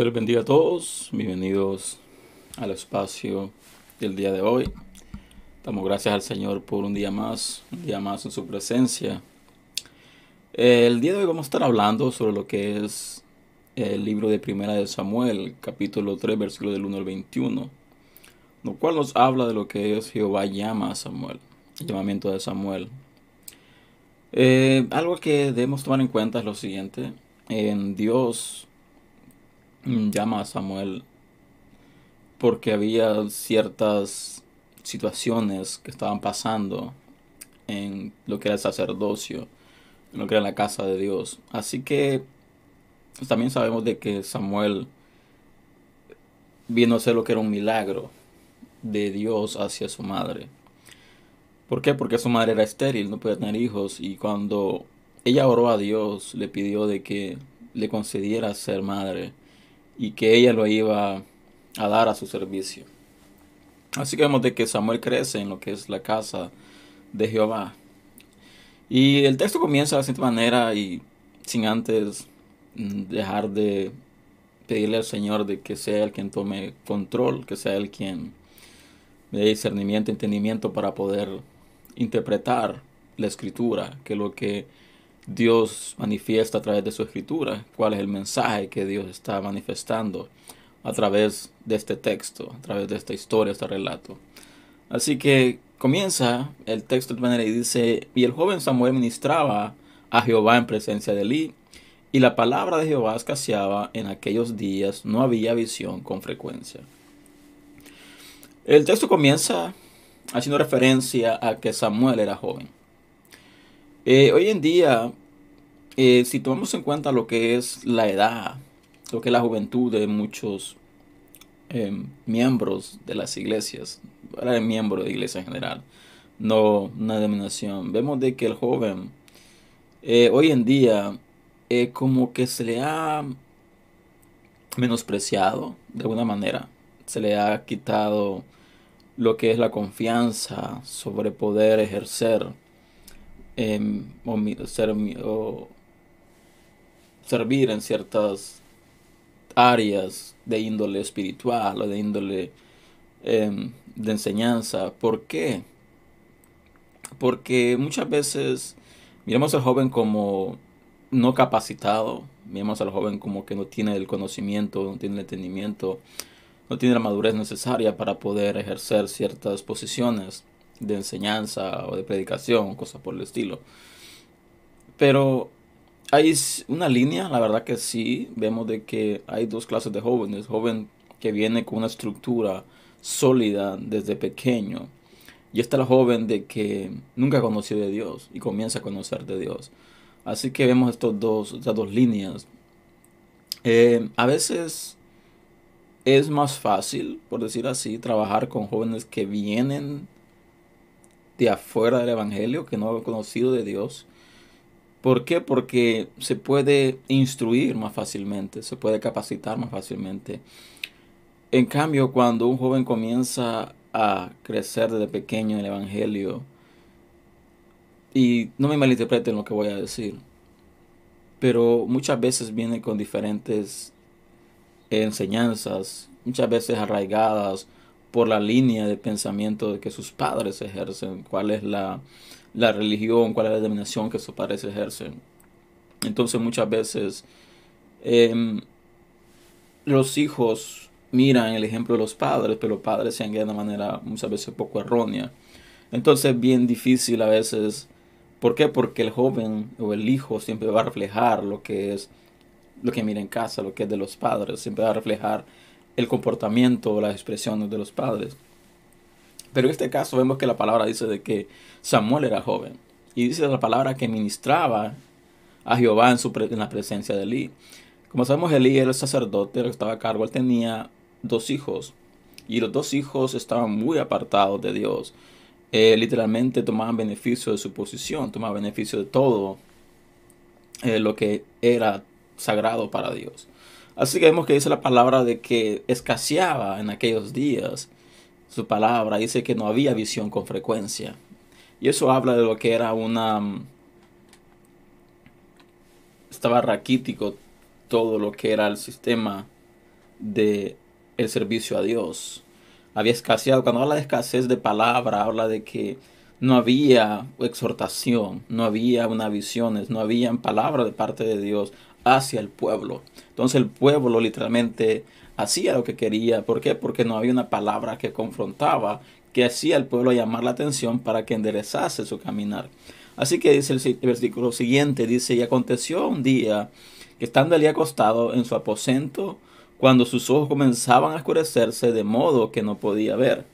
Dios les bendiga a todos, bienvenidos al espacio del día de hoy. Damos gracias al Señor por un día más en su presencia. El día de hoy vamos a estar hablando sobre lo que es el libro de Primera de Samuel, capítulo 3, versículo del 1 al 21, lo cual nos habla de lo que es Jehová llama a Samuel, el llamamiento de Samuel. Algo que debemos tomar en cuenta es lo siguiente: en Dios llama a Samuel porque había ciertas situaciones que estaban pasando en lo que era el sacerdocio, en lo que era la casa de Dios. Así que también sabemos de que Samuel vino a ser lo que era un milagro de Dios hacia su madre. ¿Por qué? Porque su madre era estéril, no podía tener hijos, y cuando ella oró a Dios, le pidió de que le concediera ser madre y que ella lo iba a dar a su servicio. Así que vemos de que Samuel crece en lo que es la casa de Jehová. Y el texto comienza de la siguiente manera, y sin antes dejar de pedirle al Señor de que sea el quien tome control, que sea el quien me dé discernimiento, entendimiento para poder interpretar la escritura, que es lo que Dios manifiesta a través de su escritura, cuál es el mensaje que Dios está manifestando a través de este texto, a través de esta historia, este relato. Así que comienza el texto de manera y dice: y el joven Samuel ministraba a Jehová en presencia de Elí, y la palabra de Jehová escaseaba en aquellos días, no había visión con frecuencia. El texto comienza haciendo referencia a que Samuel era joven. Hoy en día, si tomamos en cuenta lo que es la edad, lo que es la juventud de muchos miembros de las iglesias, era miembro de iglesia en general, no una denominación, vemos de que el joven hoy en día como que se le ha menospreciado de alguna manera, se le ha quitado lo que es la confianza sobre poder ejercer o servir en ciertas áreas de índole espiritual o de índole de enseñanza. ¿Por qué? Porque muchas veces miramos al joven como no capacitado, miramos al joven como que no tiene el conocimiento, no tiene el entendimiento, no tiene la madurez necesaria para poder ejercer ciertas posiciones de enseñanza o de predicación, cosas por el estilo. Pero hay una línea, la verdad que sí, vemos de que hay dos clases de jóvenes: joven que viene con una estructura sólida desde pequeño, y está el joven de que nunca conoció de Dios y comienza a conocer de Dios. Así que vemos estas dos líneas. A veces es más fácil, por decir así, trabajar con jóvenes que vienen de afuera del Evangelio, que no han conocido de Dios. ¿Por qué? Porque se puede instruir más fácilmente, se puede capacitar más fácilmente. En cambio, cuando un joven comienza a crecer desde pequeño en el Evangelio, y no me malinterpreten lo que voy a decir, pero muchas veces viene con diferentes enseñanzas, muchas veces arraigadas por la línea de pensamiento de que sus padres ejercen, cuál es la religión, cuál es la denominación que sus padres ejercen. Entonces muchas veces em, los hijos miran el ejemplo de los padres, pero los padres se han guiado de una manera muchas veces poco errónea. Entonces es bien difícil a veces. ¿Por qué? Porque el joven o el hijo siempre va a reflejar lo que es lo que mira en casa, lo que es de los padres, siempre va a reflejar el comportamiento o las expresiones de los padres. Pero en este caso vemos que la palabra dice de que Samuel era joven, y dice la palabra que ministraba a Jehová en la presencia de Elí. Como sabemos, Elí era el sacerdote, el que estaba a cargo. Él tenía dos hijos, y los dos hijos estaban muy apartados de Dios. Literalmente tomaban beneficio de su posición, tomaban beneficio de todo lo que era sagrado para Dios. Así que vemos que dice la palabra de que escaseaba en aquellos días. Su palabra dice que no había visión con frecuencia. Y eso habla de lo que era estaba raquítico todo lo que era el sistema de el servicio a Dios. Había escaseado. Cuando habla de escasez de palabra, habla de que no había exhortación, no había unas visiones, no había palabra de parte de Dios hacia el pueblo. Entonces el pueblo literalmente hacía lo que quería. ¿Por qué? Porque no había una palabra que confrontaba, que hacía al pueblo llamar la atención para que enderezase su caminar. Así que dice el versículo siguiente, dice, y aconteció un día que estando Elí acostado en su aposento, cuando sus ojos comenzaban a oscurecerse de modo que no podía ver.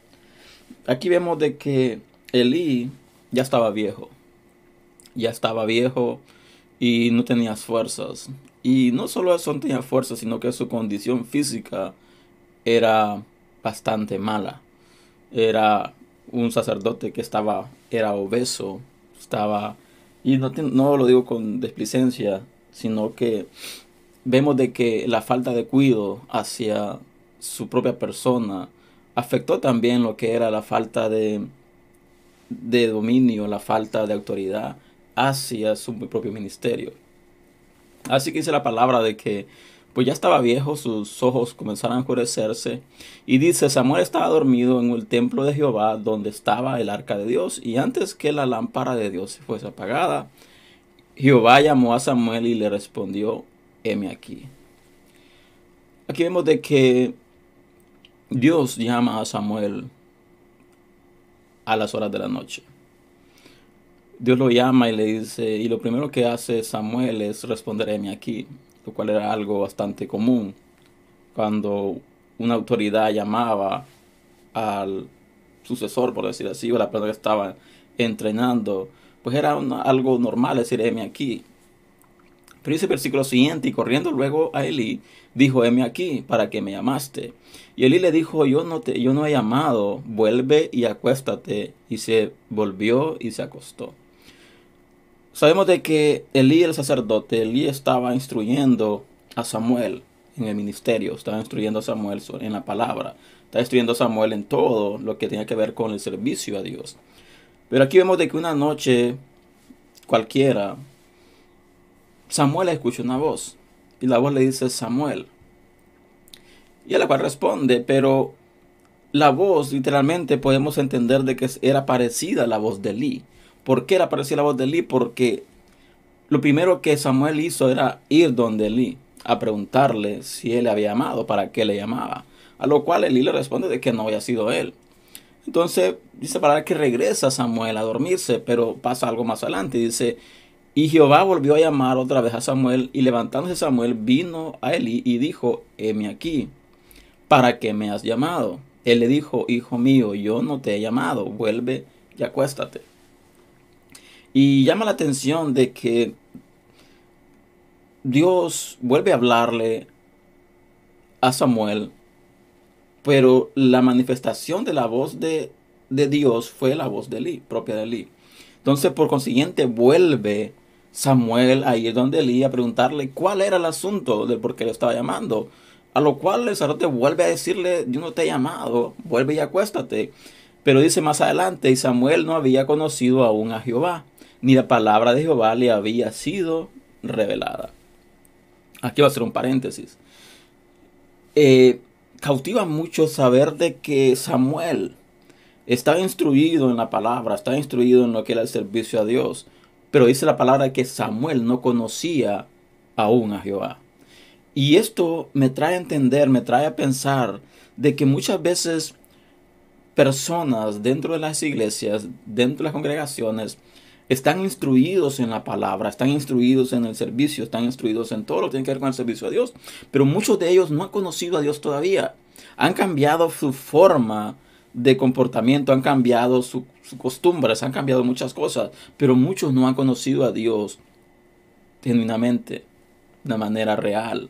Aquí vemos de que Elí ya estaba viejo y no tenía fuerzas. Y no solo eso no tenía fuerzas, sino que su condición física era bastante mala. Era un sacerdote que era obeso, y no lo digo con desplicencia, sino que vemos de que la falta de cuidado hacia su propia persona afectó también lo que era la falta de dominio, la falta de autoridad hacia su propio ministerio. Así que dice la palabra de que pues ya estaba viejo, sus ojos comenzaron a oscurecerse. Y dice, Samuel estaba dormido en el templo de Jehová, donde estaba el arca de Dios. Y antes que la lámpara de Dios fuese apagada, Jehová llamó a Samuel y le respondió, heme aquí. Aquí vemos de que Dios llama a Samuel a las horas de la noche. Dios lo llama y le dice, y lo primero que hace Samuel es responder, heme aquí, lo cual era algo bastante común cuando una autoridad llamaba al sucesor, por decir así, o la persona que estaba entrenando, pues era algo normal decir, heme aquí. Pero dice el versículo siguiente, y corriendo luego a Elí, dijo, heme aquí, ¿para qué me llamaste? Y Elí le dijo, yo no he llamado, vuelve y acuéstate. Y se volvió y se acostó. Sabemos de que Elí, el sacerdote, Elí estaba instruyendo a Samuel en el ministerio, estaba instruyendo a Samuel en la palabra, estaba instruyendo a Samuel en todo lo que tenía que ver con el servicio a Dios. Pero aquí vemos de que una noche cualquiera, Samuel escucha una voz y la voz le dice Samuel. Y a la cual responde, pero la voz literalmente podemos entender de que era parecida a la voz de Elí. ¿Por qué era parecida a la voz de Elí? Porque lo primero que Samuel hizo era ir donde Elí a preguntarle si él le había llamado, para qué le llamaba. A lo cual Elí le responde de que no había sido él. Entonces dice para que regresa Samuel a dormirse, pero pasa algo más adelante. Dice, y Jehová volvió a llamar otra vez a Samuel, y levantándose Samuel vino a Elí y dijo, heme aquí, ¿para qué me has llamado? Él le dijo, hijo mío, yo no te he llamado, vuelve y acuéstate. Y llama la atención de que Dios vuelve a hablarle a Samuel, pero la manifestación de la voz de Dios fue la voz de Elí, propia de Elí. Entonces, por consiguiente, vuelve Samuel a ir donde Elí a preguntarle cuál era el asunto del por qué lo estaba llamando. A lo cual el sacerdote vuelve a decirle, yo no te he llamado, vuelve y acuéstate. Pero dice más adelante, y Samuel no había conocido aún a Jehová, ni la palabra de Jehová le había sido revelada. Aquí va a ser un paréntesis. Cautiva mucho saber de que Samuel estaba instruido en la palabra, estaba instruido en lo que era el servicio a Dios. Pero dice la palabra que Samuel no conocía aún a Jehová. Y esto me trae a entender, me trae a pensar de que muchas veces personas dentro de las iglesias, dentro de las congregaciones, están instruidos en la palabra, están instruidos en el servicio, están instruidos en todo lo que tiene que ver con el servicio a Dios. Pero muchos de ellos no han conocido a Dios todavía. Han cambiado su forma de comportamiento, han cambiado sus costumbres, han cambiado muchas cosas. Pero muchos no han conocido a Dios genuinamente, de manera real.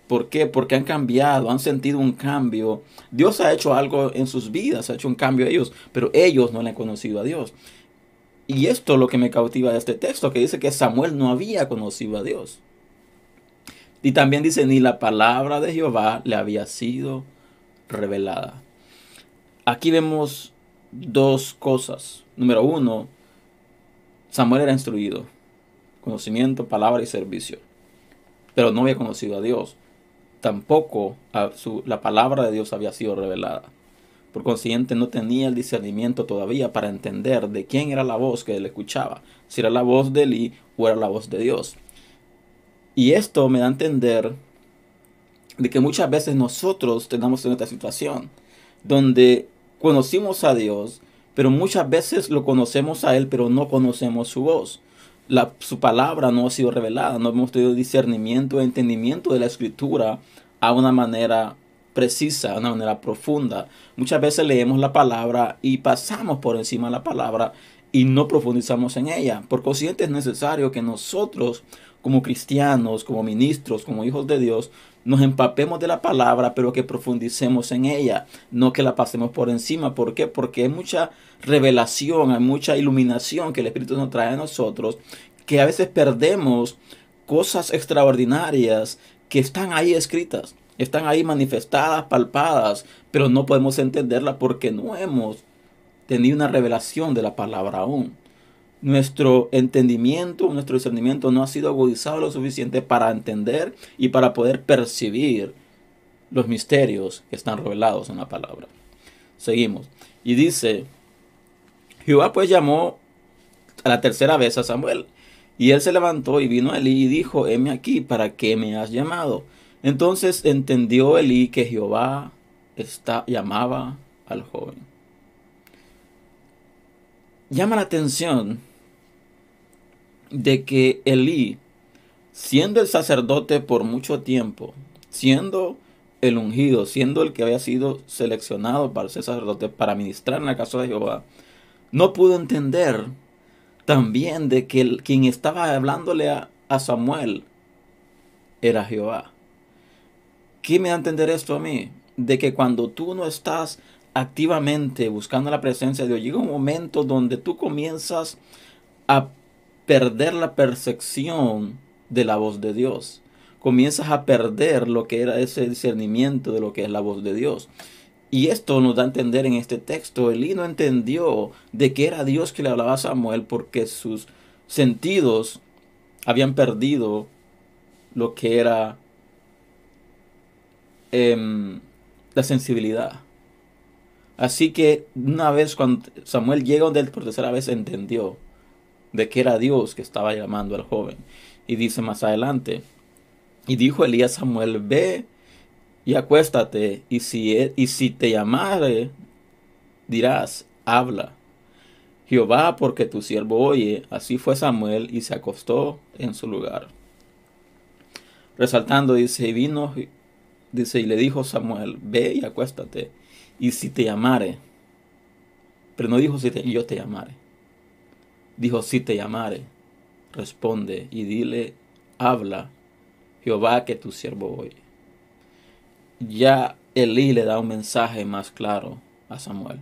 ¿Por qué? Porque han cambiado, han sentido un cambio. Dios ha hecho algo en sus vidas, ha hecho un cambio a ellos, pero ellos no le han conocido a Dios. Y esto es lo que me cautiva de este texto, que dice que Samuel no había conocido a Dios. Y también dice, ni la palabra de Jehová le había sido revelada. Aquí vemos dos cosas. Número uno, Samuel era instruido. Conocimiento, palabra y servicio. Pero no había conocido a Dios. tampoco la palabra de Dios había sido revelada. Por consiguiente, no tenía el discernimiento todavía para entender de quién era la voz que él escuchaba, si era la voz de Elí o era la voz de Dios. Y esto me da a entender de que muchas veces nosotros tenemos en esta situación, donde conocimos a Dios, pero muchas veces lo conocemos a Él, pero no conocemos su voz. Su palabra no ha sido revelada, no hemos tenido discernimiento e entendimiento de la Escritura a una manera precisa, a una manera profunda. Muchas veces leemos la palabra y pasamos por encima de la palabra y no profundizamos en ella. Por consiguiente, es necesario que nosotros, como cristianos, como ministros, como hijos de Dios, nos empapemos de la palabra, pero que profundicemos en ella, no que la pasemos por encima. ¿Por qué? Porque hay mucha revelación, hay mucha iluminación que el Espíritu nos trae a nosotros, que a veces perdemos cosas extraordinarias que están ahí escritas, están ahí manifestadas, palpadas, pero no podemos entenderla porque no hemos tenido una revelación de la palabra aún. Nuestro entendimiento, nuestro discernimiento no ha sido agudizado lo suficiente para entender y para poder percibir los misterios que están revelados en la palabra. Seguimos. Y dice, Jehová pues llamó a la tercera vez a Samuel. Y él se levantó y vino a Elí y dijo, heme aquí, ¿para qué me has llamado? Entonces entendió Elí que Jehová llamaba al joven. Llama la atención de que Elí, siendo el sacerdote por mucho tiempo, siendo el ungido, siendo el que había sido seleccionado para ser sacerdote, para ministrar en la casa de Jehová, no pudo entender también de que quien estaba hablándole a Samuel era Jehová. ¿Qué me da a entender esto a mí? De que cuando tú no estás activamente buscando la presencia de Dios, llega un momento donde tú comienzas a perder la percepción de la voz de Dios. Comienzas a perder lo que era ese discernimiento de lo que es la voz de Dios. Y esto nos da a entender en este texto. Elí no entendió de que era Dios que le hablaba a Samuel porque sus sentidos habían perdido lo que era la sensibilidad. Así que una vez cuando Samuel llega donde él por tercera vez entendió de que era Dios que estaba llamando al joven. Y dice más adelante, y dijo Elí a Samuel, ve y acuéstate, y si te llamare, dirás, habla. Jehová, porque tu siervo oye. Así fue Samuel, y se acostó en su lugar. Resaltando, dice, y vino, dice, y le dijo Samuel, ve y acuéstate, y si te llamare. Pero no dijo yo te llamare. Dijo, si te llamare, responde y dile, habla, Jehová, que tu siervo oye. Ya Elí le da un mensaje más claro a Samuel.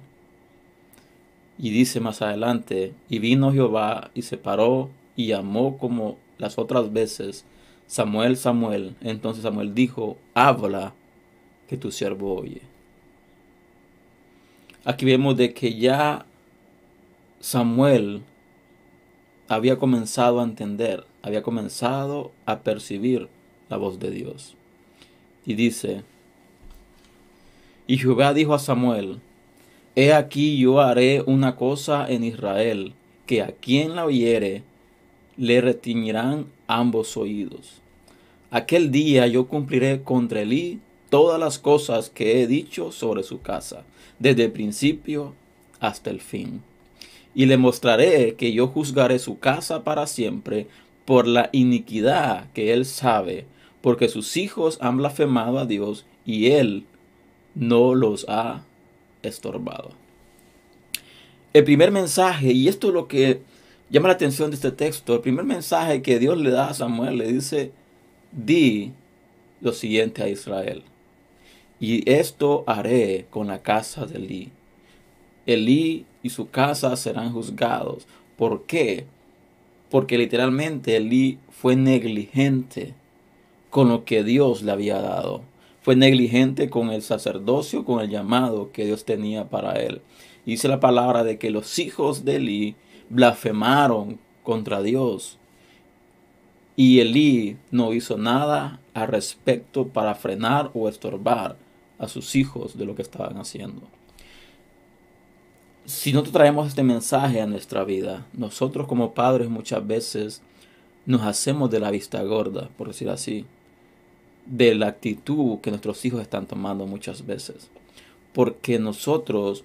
Y dice más adelante, y vino Jehová y se paró y llamó como las otras veces, Samuel, Samuel. Entonces Samuel dijo, habla, que tu siervo oye. Aquí vemos de que ya Samuel había comenzado a entender, había comenzado a percibir la voz de Dios. Y dice, y Jehová dijo a Samuel, he aquí yo haré una cosa en Israel, que a quien la oyere le retiñirán ambos oídos. Aquel día yo cumpliré contra Elí todas las cosas que he dicho sobre su casa, desde el principio hasta el fin. Y le mostraré que yo juzgaré su casa para siempre por la iniquidad que él sabe, porque sus hijos han blasfemado a Dios y él no los ha estorbado. El primer mensaje, y esto es lo que llama la atención de este texto, el primer mensaje que Dios le da a Samuel, le dice, di lo siguiente a Israel, y esto haré con la casa de Elí. Elí y su casa serán juzgados. ¿Por qué? Porque literalmente Elí fue negligente con lo que Dios le había dado. Fue negligente con el sacerdocio, con el llamado que Dios tenía para él. Dice la palabra de que los hijos de Elí blasfemaron contra Dios. Y Elí no hizo nada al respecto para frenar o estorbar a sus hijos de lo que estaban haciendo. Si nosotros traemos este mensaje a nuestra vida, nosotros como padres muchas veces nos hacemos de la vista gorda, por decir así, de la actitud que nuestros hijos están tomando muchas veces. Porque nosotros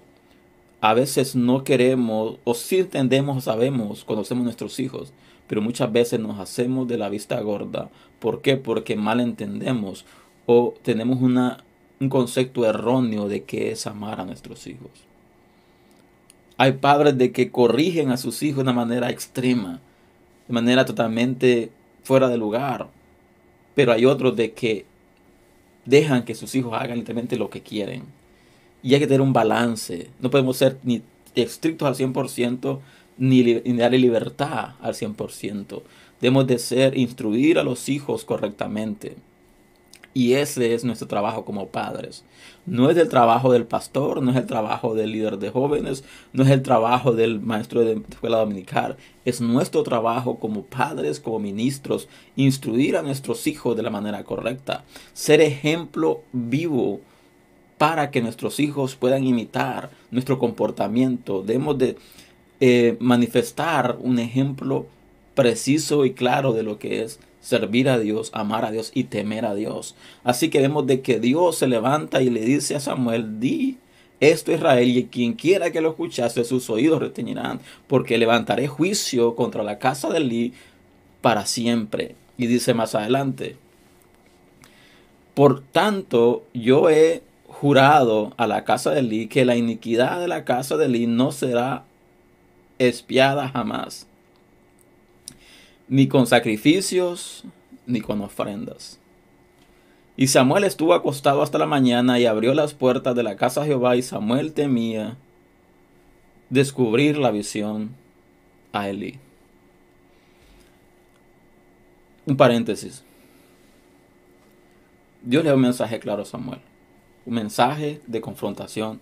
a veces no queremos, o sí entendemos o sabemos, conocemos a nuestros hijos, pero muchas veces nos hacemos de la vista gorda. ¿Por qué? Porque mal entendemos o tenemos un concepto erróneo de qué es amar a nuestros hijos. Hay padres de que corrigen a sus hijos de una manera extrema, de manera totalmente fuera de lugar, pero hay otros de que dejan que sus hijos hagan literalmente lo que quieren. Y hay que tener un balance. No podemos ser ni estrictos al 100%, ni darle libertad al 100%. Debemos de instruir a los hijos correctamente. Y ese es nuestro trabajo como padres. No es el trabajo del pastor, no es el trabajo del líder de jóvenes, no es el trabajo del maestro de escuela dominical. Es nuestro trabajo como padres, como ministros, instruir a nuestros hijos de la manera correcta. Ser ejemplo vivo para que nuestros hijos puedan imitar nuestro comportamiento. Debemos de manifestar un ejemplo preciso y claro de lo que es servir a Dios, amar a Dios y temer a Dios. Así que vemos de que Dios se levanta y le dice a Samuel: di esto a Israel, y quien quiera que lo escuchase, sus oídos retiñirán, porque levantaré juicio contra la casa de Elí para siempre. Y dice más adelante: por tanto, yo he jurado a la casa de Elí que la iniquidad de la casa de Elí no será expiada jamás, ni con sacrificios, ni con ofrendas. Y Samuel estuvo acostado hasta la mañana y abrió las puertas de la casa de Jehová, y Samuel temía descubrir la visión a Elí. Un paréntesis. Dios le da un mensaje claro a Samuel. Un mensaje de confrontación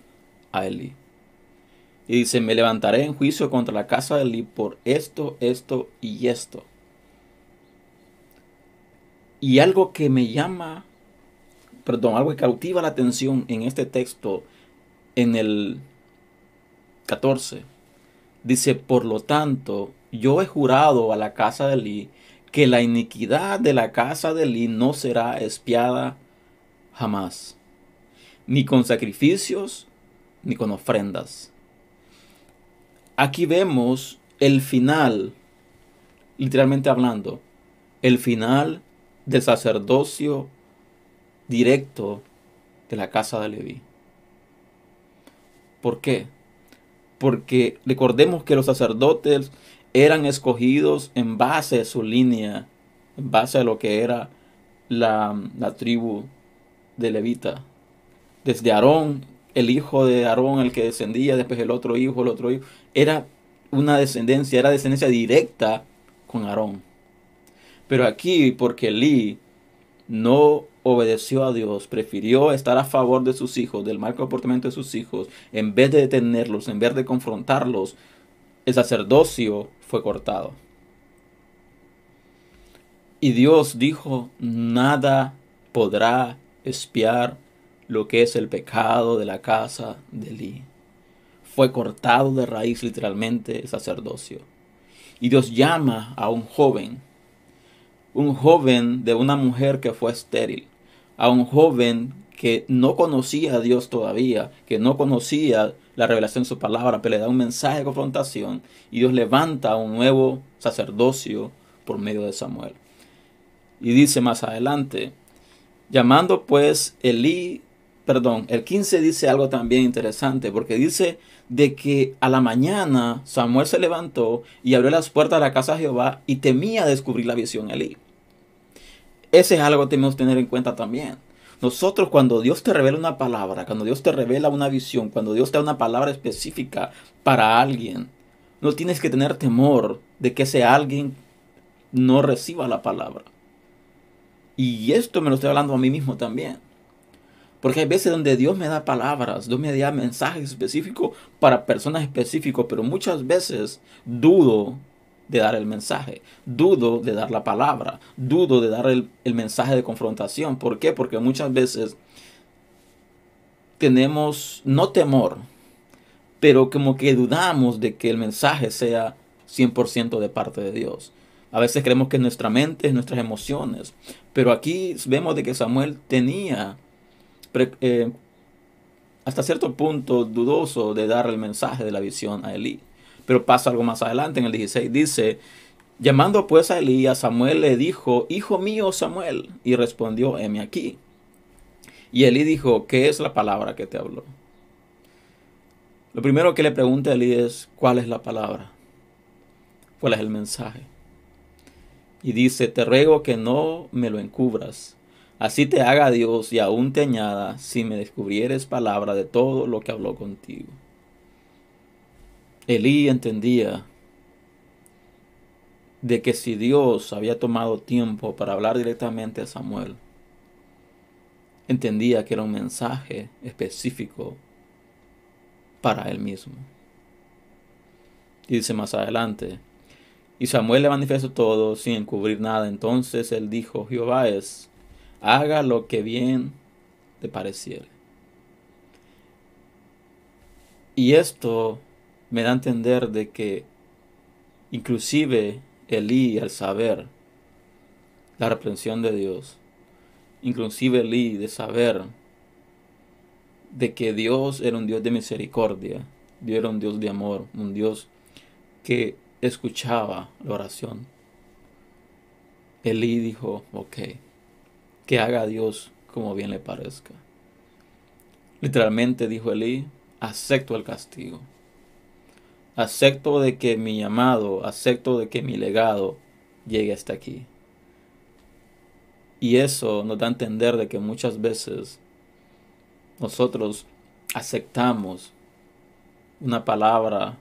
a Elí. Y dice: me levantaré en juicio contra la casa de Elí por esto, esto y esto. Y algo que me llama, algo que cautiva la atención en este texto, en el 14, dice: por lo tanto, yo he jurado a la casa de Elí que la iniquidad de la casa de Elí no será expiada jamás, ni con sacrificios, ni con ofrendas. Aquí vemos el final, literalmente hablando, el final del sacerdocio directo de la casa de Leví. ¿Por qué? Porque recordemos que los sacerdotes eran escogidos en base a su línea, en base a lo que era la tribu de Levita. Desde Aarón, el hijo de Aarón, el que descendía, después el otro hijo, era una descendencia, era descendencia directa con Aarón. Pero aquí, porque Elí no obedeció a Dios, prefirió estar a favor de sus hijos, del mal comportamiento de sus hijos, en vez de detenerlos, en vez de confrontarlos, el sacerdocio fue cortado. Y Dios dijo: nada podrá expiar lo que es el pecado de la casa de Elí. Fue cortado de raíz literalmente el sacerdocio. Y Dios llama a un joven de una mujer que fue estéril, a un joven que no conocía a Dios todavía, que no conocía la revelación de su palabra, pero le da un mensaje de confrontación, y Dios levanta un nuevo sacerdocio por medio de Samuel. Y dice más adelante: llamando pues el 15 dice algo también interesante, porque dice de que a la mañana Samuel se levantó y abrió las puertas de la casa de Jehová y temía descubrir la visión Elí. Ese es algo que tenemos que tener en cuenta también. Nosotros, cuando Dios te revela una palabra, cuando Dios te revela una visión, cuando Dios te da una palabra específica para alguien, no tienes que tener temor de que ese alguien no reciba la palabra. Y esto me lo estoy hablando a mí mismo también. Porque hay veces donde Dios me da palabras, Dios me da mensajes específicos para personas específicas, pero muchas veces dudo de dar el mensaje, dudo de dar la palabra, dudo de dar el mensaje de confrontación. ¿Por qué? Porque muchas veces tenemos, no temor, pero como que dudamos de que el mensaje sea 100% de parte de Dios. A veces creemos que es nuestra mente, nuestras emociones, pero aquí vemos de que Samuel tenía hasta cierto punto dudoso de dar el mensaje de la visión a Elí. Pero pasa algo más adelante en el 16, dice, llamando pues a Elí, a Samuel le dijo, hijo mío Samuel, y respondió, heme aquí. Y Elí dijo, ¿qué es la palabra que te habló? Lo primero que le pregunta a Elí es, ¿cuál es la palabra? ¿Cuál es el mensaje? Y dice, te ruego que no me lo encubras. Así te haga Dios y aún te añada si me descubrieres palabra de todo lo que habló contigo. Elí entendía de que si Dios había tomado tiempo para hablar directamente a Samuel, entendía que era un mensaje específico para él mismo. Y dice más adelante, y Samuel le manifestó todo sin encubrir nada. Entonces él dijo, Jehová es, haga lo que bien te pareciere. Y esto me da a entender de que inclusive Elí, al saber la reprensión de Dios, inclusive Elí de saber de que Dios era un Dios de misericordia, Dios era un Dios de amor, un Dios que escuchaba la oración. Elí dijo, ok, que haga Dios como bien le parezca. Literalmente dijo Elí, acepto el castigo. Acepto de que mi llamado, acepto de que mi legado llegue hasta aquí. Y eso nos da a entender de que muchas veces nosotros aceptamos una palabra,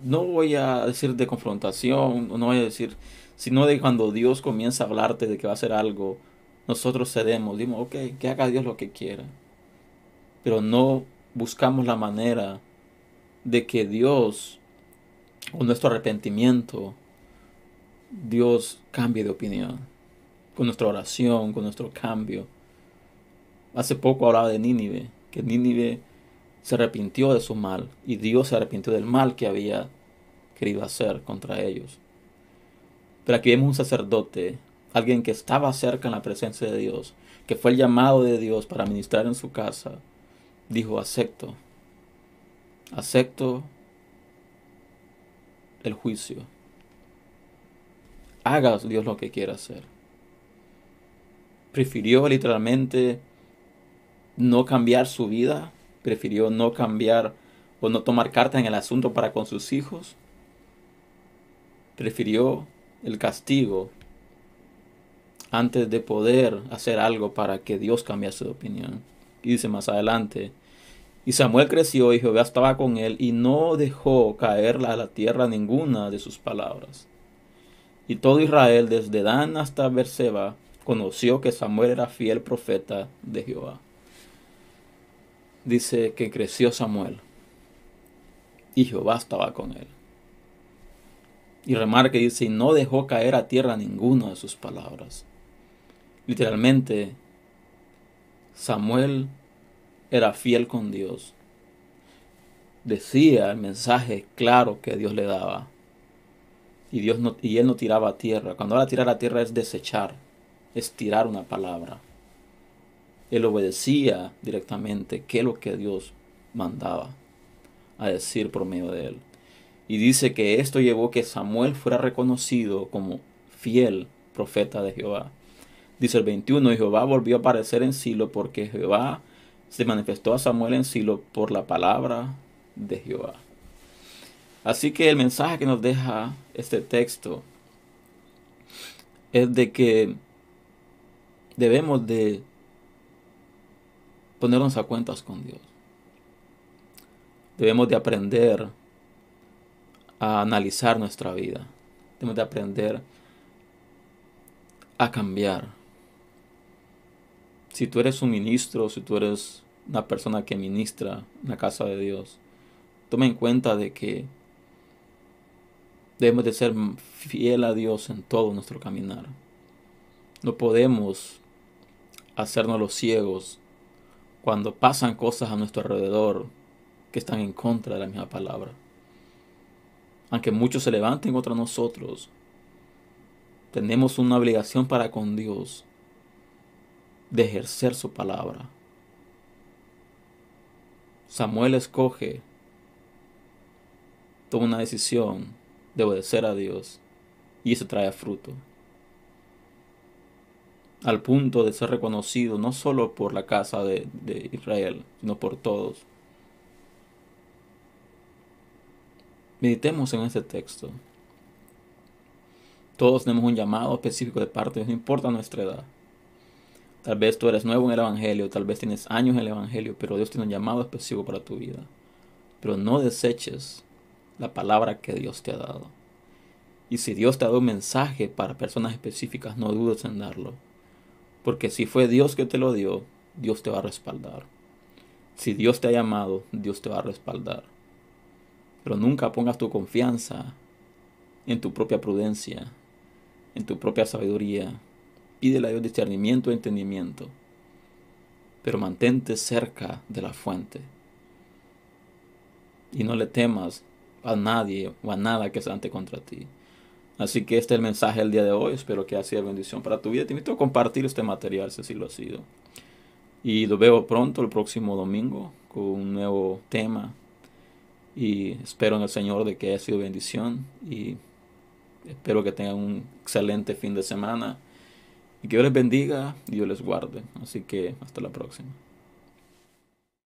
no voy a decir de confrontación, no voy a decir, sino de cuando Dios comienza a hablarte de que va a hacer algo, nosotros cedemos, decimos, ok, que haga Dios lo que quiera. Pero no buscamos la manera de que Dios, con nuestro arrepentimiento, Dios cambie de opinión. Con nuestra oración, con nuestro cambio. Hace poco hablaba de Nínive, que Nínive se arrepintió de su mal y Dios se arrepintió del mal que había querido hacer contra ellos. Pero aquí vemos un sacerdote, alguien que estaba cerca en la presencia de Dios, que fue el llamado de Dios para ministrar en su casa, dijo, acepto el juicio. Haga Dios lo que quiera hacer. Prefirió literalmente no cambiar su vida, prefirió no cambiar o no tomar carta en el asunto para con sus hijos, prefirió el castigo antes de poder hacer algo para que Dios cambiase de opinión. Y dice más adelante, y Samuel creció y Jehová estaba con él y no dejó caer a la tierra ninguna de sus palabras. Y todo Israel, desde Dan hasta Beerseba, conoció que Samuel era fiel profeta de Jehová. Dice que creció Samuel y Jehová estaba con él. Y remarca, dice, y no dejó caer a tierra ninguna de sus palabras. Literalmente, Samuel era fiel con Dios. Decía el mensaje claro que Dios le daba. Y él no tiraba a tierra. Cuando habla de tirar a tierra es desechar, es tirar una palabra. Él obedecía directamente qué es lo que Dios mandaba a decir por medio de él. Y dice que esto llevó que Samuel fuera reconocido como fiel profeta de Jehová. Dice el 21, y Jehová volvió a aparecer en Silo porque Jehová se manifestó a Samuel en Silo por la palabra de Jehová. Así que el mensaje que nos deja este texto es de que debemos de ponernos a cuentas con Dios. Debemos de aprender a analizar nuestra vida. Debemos de aprender a cambiar. Si tú eres un ministro, si tú eres una persona que ministra en la casa de Dios, toma en cuenta de que Debemos de ser fiel a Dios en todo nuestro caminar. No podemos hacernos los ciegos cuando pasan cosas a nuestro alrededor que están en contra de la misma palabra. Aunque muchos se levanten contra nosotros, tenemos una obligación para con Dios de ejercer su palabra. Samuel toma una decisión de obedecer a Dios y eso trae fruto. Al punto de ser reconocido no solo por la casa de Israel, sino por todos. Meditemos en este texto. Todos tenemos un llamado específico de parte de Dios, no importa nuestra edad. Tal vez tú eres nuevo en el Evangelio, tal vez tienes años en el Evangelio, pero Dios tiene un llamado específico para tu vida. Pero no deseches la palabra que Dios te ha dado. Y si Dios te ha dado un mensaje para personas específicas, no dudes en darlo. Porque si fue Dios que te lo dio, Dios te va a respaldar. Si Dios te ha llamado, Dios te va a respaldar. Pero nunca pongas tu confianza en tu propia prudencia, en tu propia sabiduría. Pídele a Dios discernimiento y entendimiento. Pero mantente cerca de la fuente. Y no le temas a nadie o a nada que se ante contra ti. Así que este es el mensaje del día de hoy. Espero que haya sido de bendición para tu vida. Te invito a compartir este material si así lo ha sido. Y lo veo pronto el próximo domingo con un nuevo tema. Y espero en el Señor de que haya sido bendición. Y espero que tengan un excelente fin de semana. Y que Dios les bendiga y Dios les guarde. Así que hasta la próxima.